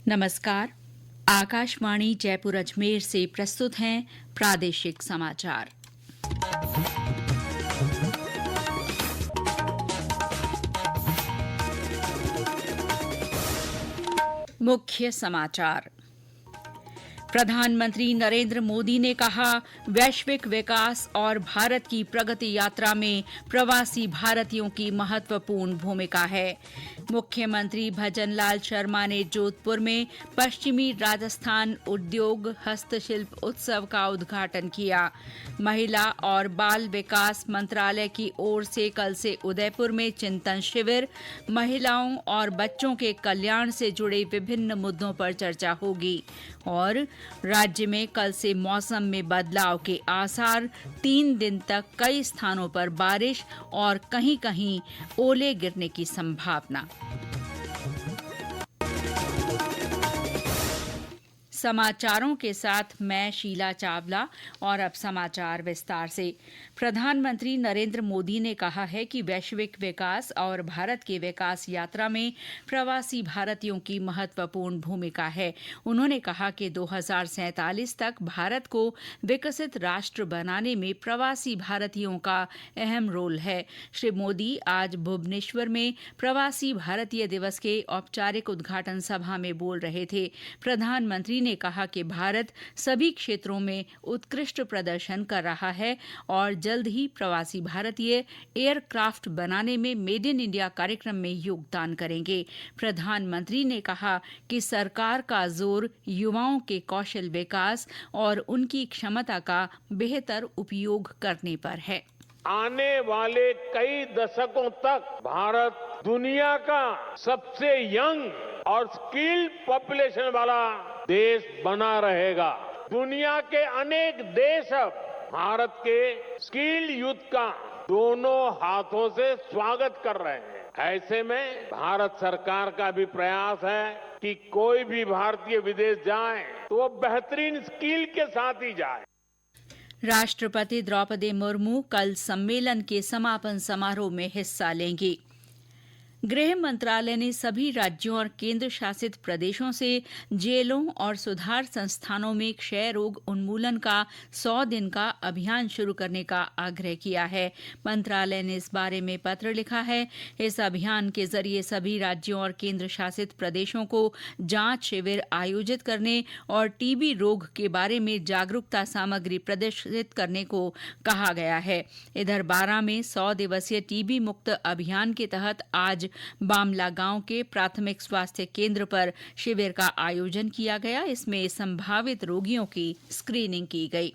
नमस्कार। आकाशवाणी जयपुर अजमेर से प्रस्तुत हैं प्रादेशिक समाचार। मुख्य समाचार। प्रधानमंत्री नरेंद्र मोदी ने कहा, वैश्विक विकास और भारत की प्रगति यात्रा में प्रवासी भारतीयों की महत्वपूर्ण भूमिका है। मुख्यमंत्री भजनलाल शर्मा ने जोधपुर में पश्चिमी राजस्थान उद्योग हस्तशिल्प उत्सव का उद्घाटन किया। महिला और बाल विकास मंत्रालय की ओर से कल से उदयपुर में चिंतन शिविर, महिलाओं और बच्चों के कल्याण से जुड़े विभिन्न मुद्दों पर चर्चा होगी। और राज्य में कल से मौसम में बदलाव के आसार, 3 दिन तक कई स्थानों पर बारिश और कहीं-कहीं ओले गिरने की संभावना। समाचारों के साथ मैं शीला चावला और अब समाचार विस्तार से। प्रधानमंत्री नरेंद्र मोदी ने कहा है कि वैश्विक विकास और भारत की विकास यात्रा में प्रवासी भारतीयों की महत्वपूर्ण भूमिका है। उन्होंने कहा कि 2047 तक भारत को विकसित राष्ट्र बनाने में प्रवासी भारतीयों का अहम रोल है। श्री मोदी आज भुवनेश्वर में प्रवासी भारतीय दिवस के औपचारिक उद्घाटन सभा में बोल रहे थे। प्रधानमंत्री ने कहा कि भारत सभी क्षेत्रों में उत्कृष्ट प्रदर्शन कर रहा है और जल्द ही प्रवासी भारतीय एयरक्राफ्ट बनाने में मेड इन इंडिया कार्यक्रम में योगदान करेंगे। प्रधानमंत्री ने कहा कि सरकार का जोर युवाओं के कौशल विकास और उनकी क्षमता का बेहतर उपयोग करने पर है। आने वाले कई दशकों तक भारत दुनिया का सबसे यंग और स्किल्ड पॉपुलेशन वाला देश बना रहेगा। दुनिया के अनेक देश अब भारत के स्किल्ड यूथ का दोनों हाथों से स्वागत कर रहे हैं। ऐसे में भारत सरकार का भी प्रयास है कि कोई भी भारतीय विदेश जाए तो वो बेहतरीन स्किल के साथ ही जाए। राष्ट्रपति द्रौपदी मुर्मू कल सम्मेलन के समापन समारोह में हिस्सा लेंगी। गृह मंत्रालय ने सभी राज्यों और केंद्र शासित प्रदेशों से जेलों और सुधार संस्थानों में क्षय रोग उन्मूलन का 100 दिन का अभियान शुरू करने का आग्रह किया है। मंत्रालय ने इस बारे में पत्र लिखा है। इस अभियान के जरिए सभी राज्यों और केंद्र शासित प्रदेशों को जांच शिविर आयोजित करने और टीबी रोग के बारे में जागरूकता सामग्री प्रदर्शित करने को कहा गया है। इधर 12 में 100 दिवसीय टीबी मुक्त अभियान के तहत आज बामला गांव के प्राथमिक स्वास्थ्य केंद्र पर शिविर का आयोजन किया गया। इसमें संभावित रोगियों की स्क्रीनिंग की गई।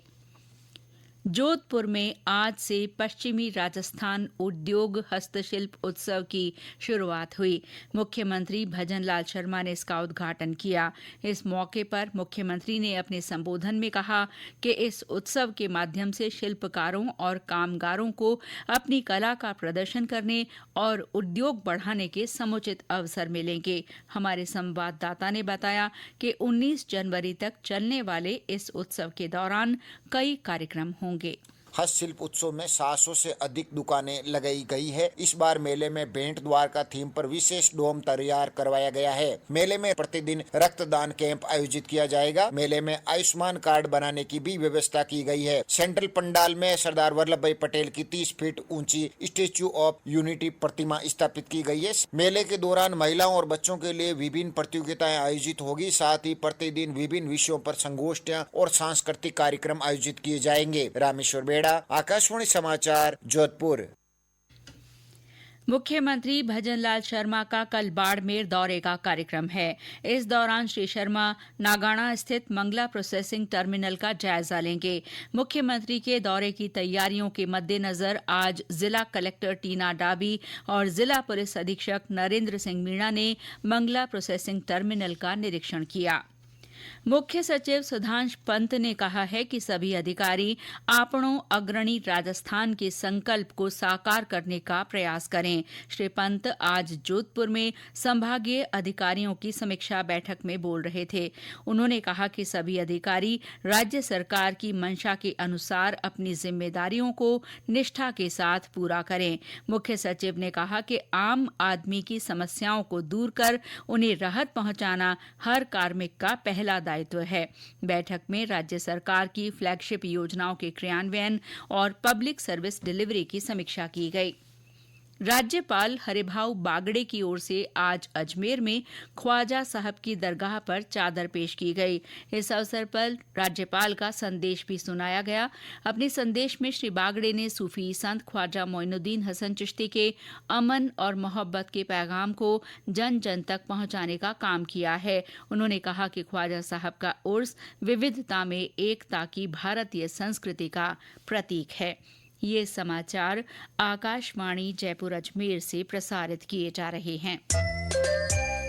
जोधपुर में आज से पश्चिमी राजस्थान उद्योग हस्तशिल्प उत्सव की शुरुआत हुई। मुख्यमंत्री भजनलाल शर्मा ने इसका उद्घाटन किया। इस मौके पर मुख्यमंत्री ने अपने संबोधन में कहा कि इस उत्सव के माध्यम से शिल्पकारों और कामगारों को अपनी कला का प्रदर्शन करने और उद्योग बढ़ाने के समुचित अवसर मिलेंगे। हमारे संवाददाता ने बताया कि 19 जनवरी तक चलने वाले इस उत्सव के दौरान कई कार्यक्रम होंगे। हस्तशिल्प उत्सव में 700 से अधिक दुकानें लगाई गई है। इस बार मेले में भेंट द्वार का थीम पर विशेष डोम तैयार करवाया गया है। मेले में प्रतिदिन रक्तदान कैंप आयोजित किया जाएगा। मेले में आयुष्मान कार्ड बनाने की भी व्यवस्था की गई है। सेंट्रल पंडाल में सरदार वल्लभ भाई पटेल की 30 फीट ऊंची स्टेच्यू ऑफ यूनिटी प्रतिमा स्थापित की गई है। मेले के दौरान महिलाओं और बच्चों के लिए विभिन्न प्रतियोगिताएं आयोजित होगी। साथ ही प्रतिदिन विभिन्न विषयों पर संगोष्ठियां और सांस्कृतिक कार्यक्रम आयोजित किए जाएंगे। रामेश्वर बेड़ा, आकाशवाणी समाचार, जोधपुर। मुख्यमंत्री भजनलाल शर्मा का कल बाड़मेर दौरे का कार्यक्रम है। इस दौरान श्री शर्मा नागाना स्थित मंगला प्रोसेसिंग टर्मिनल का जायजा लेंगे। मुख्यमंत्री के दौरे की तैयारियों के मद्देनजर आज जिला कलेक्टर टीना डाबी और जिला पुलिस अधीक्षक नरेंद्र सिंह मीणा ने मंगला प्रोसेसिंग टर्मिनल का निरीक्षण किया। मुख्य सचिव सुधांशु पंत ने कहा है कि सभी अधिकारी आपणों अग्रणी राजस्थान के संकल्प को साकार करने का प्रयास करें। श्री पंत आज जोधपुर में संभागीय अधिकारियों की समीक्षा बैठक में बोल रहे थे। उन्होंने कहा कि सभी अधिकारी राज्य सरकार की मंशा के अनुसार अपनी जिम्मेदारियों को निष्ठा के साथ पूरा करें। मुख्य सचिव ने कहा कि आम आदमी की समस्याओं को दूर कर उन्हें राहत पहुंचाना हर कार्मिक का पहला दायित्व है। बैठक में राज्य सरकार की फ्लैगशिप योजनाओं के क्रियान्वयन और पब्लिक सर्विस डिलीवरी की समीक्षा की गई। राज्यपाल हरिभाऊ बागड़े की ओर से आज अजमेर में ख्वाजा साहब की दरगाह पर चादर पेश की गई। इस अवसर पर राज्यपाल का संदेश भी सुनाया गया। अपने संदेश में श्री बागड़े ने सूफी संत ख्वाजा मोइनुद्दीन हसन चिश्ती के अमन और मोहब्बत के पैगाम को जन जन तक पहुंचाने का काम किया है। उन्होंने कहा कि ख्वाजा साहब का उर्स विविधता में एकता की भारतीय संस्कृति का प्रतीक है। ये समाचार आकाशवाणी जयपुर अजमेर से प्रसारित किए जा रहे हैं।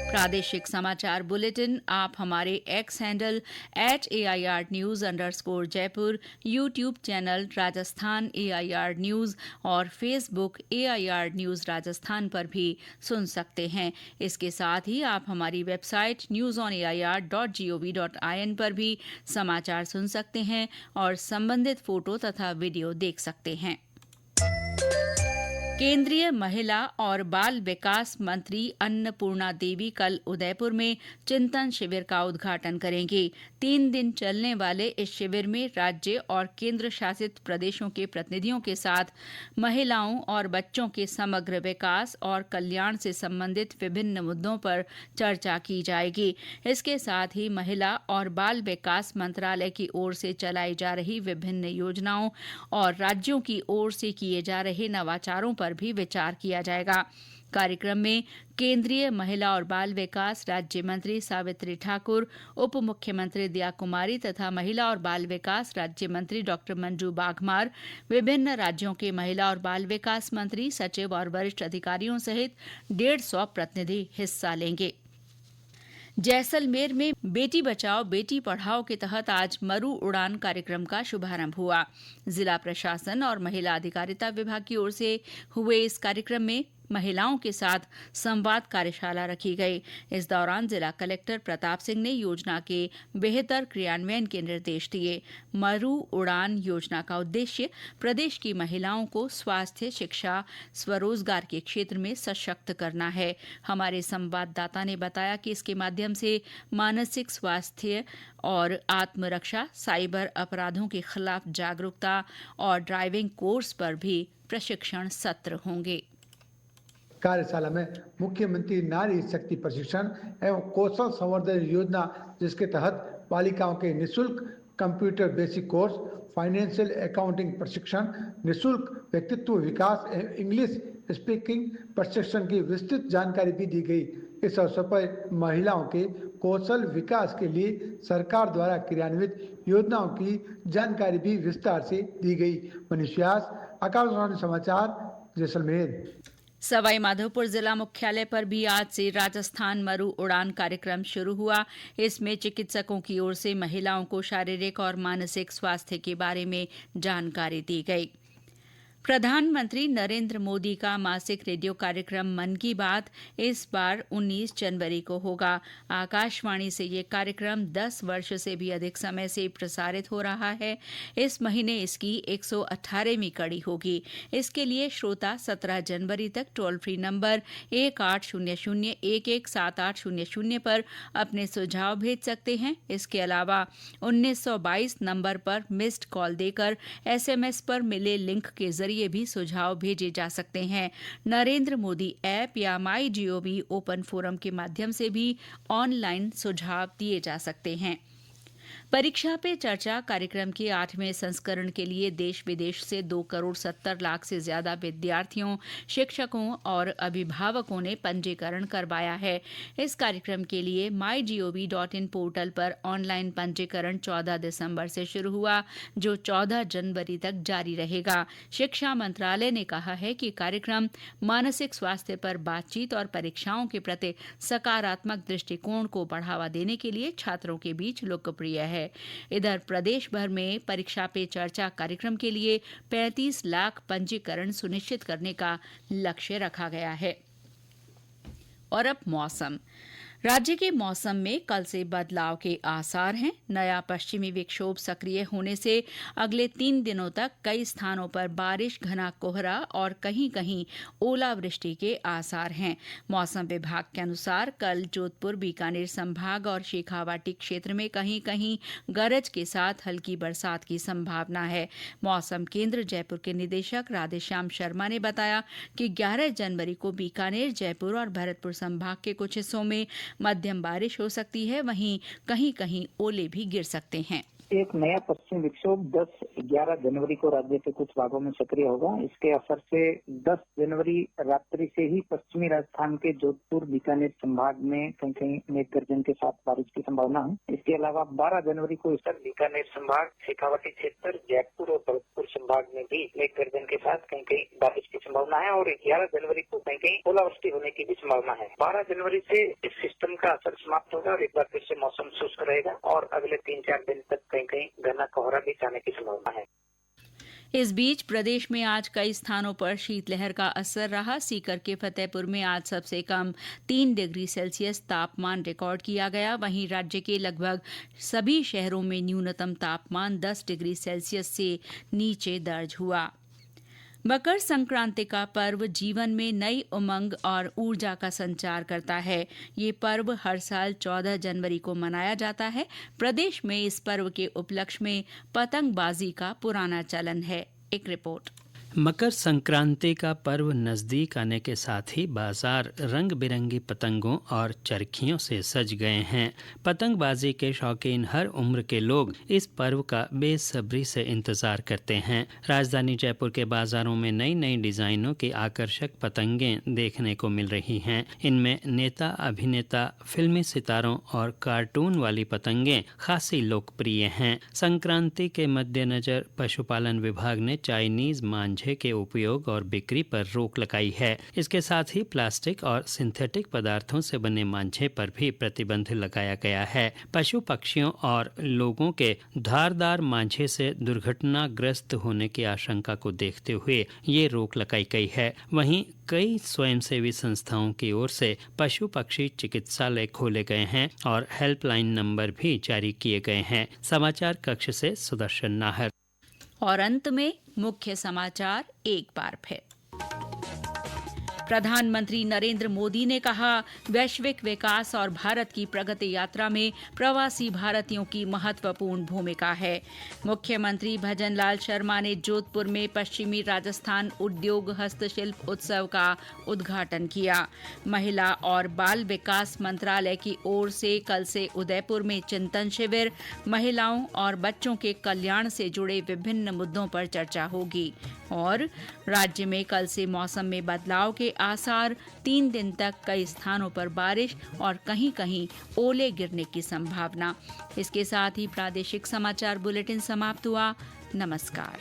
प्रादेशिक समाचार बुलेटिन आप हमारे x handle @AIRnews_Jaipur, YouTube channel Rajasthan AIR news और फेसबुक AIR न्यूज राजस्थान पर भी सुन सकते हैं। इसके साथ ही आप हमारी वेबसाइट newsonair.gov.in पर भी समाचार सुन सकते हैं और संबंधित फोटो तथा वीडियो देख सकते हैं। केंद्रीय महिला और बाल विकास मंत्री अन्नपूर्णा देवी कल उदयपुर में चिंतन शिविर का उद्घाटन करेंगी। 3 दिन चलने वाले इस शिविर में राज्य और केंद्र शासित प्रदेशों के प्रतिनिधियों के साथ महिलाओं और बच्चों के समग्र विकास और कल्याण से संबंधित विभिन्न मुद्दों पर चर्चा की जाएगी। इसके साथ ही महिला और बाल विकास मंत्रालय की ओर से चलाई जा रही विभिन्न योजनाओं और राज्यों की ओर से किए जा रहे नवाचारों पर भी विचार किया जाएगा। कार्यक्रम में केंद्रीय महिला और बाल विकास राज्य मंत्री सावित्री ठाकुर, उप मुख्यमंत्री दिया कुमारी तथा महिला और बाल विकास राज्य मंत्री डॉ मंजू बाघमार, विभिन्न राज्यों के महिला और बाल विकास मंत्री, सचिव और वरिष्ठ अधिकारियों सहित 150 प्रतिनिधि हिस्सा लेंगे। जैसलमेर में बेटी बचाओ बेटी पढ़ाओ के तहत आज मरु उड़ान कार्यक्रम का शुभारंभ हुआ। जिला प्रशासन और महिला अधिकारिता विभाग की ओर से हुए इस कार्यक्रम में महिलाओं के साथ संवाद कार्यशाला रखी गई। इस दौरान जिला कलेक्टर प्रताप सिंह ने योजना के बेहतर क्रियान्वयन के निर्देश दिए। मरु उड़ान योजना का उद्देश्य प्रदेश की महिलाओं को स्वास्थ्य, शिक्षा, स्वरोजगार के क्षेत्र में सशक्त करना है। हमारे संवाददाता ने बताया कि इसके माध्यम से मानसिक स्वास्थ्य और आत्मरक्षा, साइबर अपराधों के खिलाफ जागरूकता और ड्राइविंग कोर्स पर भी प्रशिक्षण सत्र होंगे। कार्यशाला में मुख्यमंत्री नारी शक्ति प्रशिक्षण एवं कौशल संवर्धन योजना, जिसके तहत बालिकाओं के निःशुल्क computer basic course, financial accounting प्रशिक्षण, निःशुल्क व्यक्तित्व विकास एवं इंग्लिश स्पीकिंग प्रशिक्षण की विस्तृत जानकारी भी दी गई। इस अवसर पर महिलाओं के कौशल विकास के लिए सरकार द्वारा क्रियान्वित योजनाओं की जानकारी भी विस्तार से दी गई। मनीष व्यास, आकाशवाणी समाचार, जैसलमेर। सवाई माधोपुर जिला मुख्यालय पर भी आज से राजस्थान मरु उड़ान कार्यक्रम शुरू हुआ। इसमें चिकित्सकों की ओर से महिलाओं को शारीरिक और मानसिक स्वास्थ्य के बारे में जानकारी दी गई। प्रधानमंत्री नरेंद्र मोदी का मासिक रेडियो कार्यक्रम मन की बात इस बार 19 जनवरी को होगा। आकाशवाणी से ये कार्यक्रम 10 वर्ष से भी अधिक समय से प्रसारित हो रहा है। इस महीने इसकी 118वीं कड़ी होगी। इसके लिए श्रोता 17 जनवरी तक टोल फ्री नंबर 1800-117800 पर अपने सुझाव भेज सकते हैं। इसके अलावा 1922 नंबर पर मिस्ड कॉल देकर SMS पर मिले लिंक के जरिए भी सुझाव भेजे जा सकते हैं। नरेंद्र मोदी ऐप या MyGov ओपन फोरम के माध्यम से भी ऑनलाइन सुझाव दिए जा सकते हैं। परीक्षा पे चर्चा कार्यक्रम के 8वें संस्करण के लिए देश विदेश से 2 करोड़ 70 लाख से ज्यादा विद्यार्थियों, शिक्षकों और अभिभावकों ने पंजीकरण करवाया है। इस कार्यक्रम के लिए mygov.in पोर्टल पर ऑनलाइन पंजीकरण 14 दिसंबर से शुरू हुआ, जो 14 जनवरी तक जारी रहेगा। शिक्षा मंत्रालय ने कहा है कि कार्यक्रम मानसिक स्वास्थ्य पर बातचीत और परीक्षाओं के प्रति सकारात्मक दृष्टिकोण को बढ़ावा देने के लिए छात्रों के बीच लोकप्रिय है। इधर प्रदेश भर में परीक्षा पे चर्चा कार्यक्रम के लिए 35 लाख पंजीकरण सुनिश्चित करने का लक्ष्य रखा गया है। और अब मौसम। राज्य के मौसम में कल से बदलाव के आसार हैं। नया पश्चिमी विक्षोभ सक्रिय होने से अगले 3 दिनों तक कई स्थानों पर बारिश, घना कोहरा और कहीं कहीं ओलावृष्टि के आसार हैं। मौसम विभाग के अनुसार कल जोधपुर, बीकानेर संभाग और शेखावाटी क्षेत्र में कहीं कहीं गरज के साथ हल्की बरसात की संभावना है। मौसम केंद्र जयपुर के निदेशक राधेश्याम शर्मा ने बताया कि 11 जनवरी को बीकानेर, जयपुर और भरतपुर संभाग के कुछ हिस्सों में मध्यम बारिश हो सकती है, वहीं कहीं कहीं ओले भी गिर सकते हैं। एक नया पश्चिमी विक्षोभ 10-11 जनवरी को राज्य के कुछ भागों में सक्रिय होगा। इसके असर से 10 जनवरी रात्रि से ही पश्चिमी राजस्थान के जोधपुर, बीकानेर संभाग में कहीं कहीं मेघ गर्जन के साथ बारिश की संभावना है। इसके अलावा 12 जनवरी को उत्तर बीकानेर संभाग, शेखावाटी क्षेत्र, जयपुर और भरतपुर संभाग में भी मेघ गर्जन के साथ कहीं कहीं बारिश की संभावना है और 11 जनवरी को कहीं कहीं ओलावृष्टि होने की भी संभावना है। 12 जनवरी से इस सिस्टम का असर समाप्त होगा और एक बार फिर से मौसम शुष्क रहेगा और अगले 3-4 दिन तक कहीं घना कोहरा भी जाने की संभावना है। इस बीच प्रदेश में आज कई स्थानों पर शीतलहर का असर रहा। सीकर के फतेहपुर में आज सबसे कम 3 डिग्री सेल्सियस तापमान रिकॉर्ड किया गया। वहीं राज्य के लगभग सभी शहरों में न्यूनतम तापमान 10 डिग्री सेल्सियस से नीचे दर्ज हुआ। मकर संक्रांति का पर्व जीवन में नई उमंग और ऊर्जा का संचार करता है। ये पर्व हर साल 14 जनवरी को मनाया जाता है। प्रदेश में इस पर्व के उपलक्ष्य में पतंगबाजी का पुराना चलन है। एक रिपोर्ट। मकर संक्रांति का पर्व नजदीक आने के साथ ही बाजार रंग बिरंगी पतंगों और चरखियों से सज गए हैं। पतंगबाजी के शौकीन हर उम्र के लोग इस पर्व का बेसब्री से इंतजार करते हैं। राजधानी जयपुर के बाजारों में नई नई डिजाइनों की आकर्षक पतंगें देखने को मिल रही हैं। इनमें नेता, अभिनेता, फिल्मी सितारों और कार्टून वाली पतंगें खासी लोकप्रिय हैं। संक्रांति के मद्देनजर पशुपालन विभाग ने चाइनीज मांझे के उपयोग और बिक्री पर रोक लगाई है। इसके साथ ही प्लास्टिक और सिंथेटिक पदार्थों से बने मांझे पर भी प्रतिबंध लगाया गया है। पशु पक्षियों और लोगों के धारदार मांझे से दुर्घटनाग्रस्त होने की आशंका को देखते हुए ये रोक लगाई गई है। वहीं कई स्वयंसेवी संस्थाओं की ओर से पशु पक्षी चिकित्सालय खोले गए हैं और हेल्पलाइन नंबर भी जारी किए गए हैं। समाचार कक्ष से सुदर्शन नाहर। और अंत में मुख्य समाचार एक बार फिर। प्रधानमंत्री नरेंद्र मोदी ने कहा, वैश्विक विकास और भारत की प्रगति यात्रा में प्रवासी भारतीयों की महत्वपूर्ण भूमिका है। मुख्यमंत्री भजनलाल शर्मा ने जोधपुर में पश्चिमी राजस्थान उद्योग हस्तशिल्प उत्सव का उद्घाटन किया। महिला और बाल विकास मंत्रालय की ओर से कल से उदयपुर में चिंतन शिविर, महिलाओं और बच्चों के कल्याण से जुड़े विभिन्न मुद्दों पर चर्चा होगी। और राज्य में कल से मौसम में बदलाव के आसार, 3 दिन तक कई स्थानों पर बारिश और कहीं कहीं ओले गिरने की संभावना। इसके साथ ही प्रादेशिक समाचार बुलेटिन समाप्त हुआ। नमस्कार।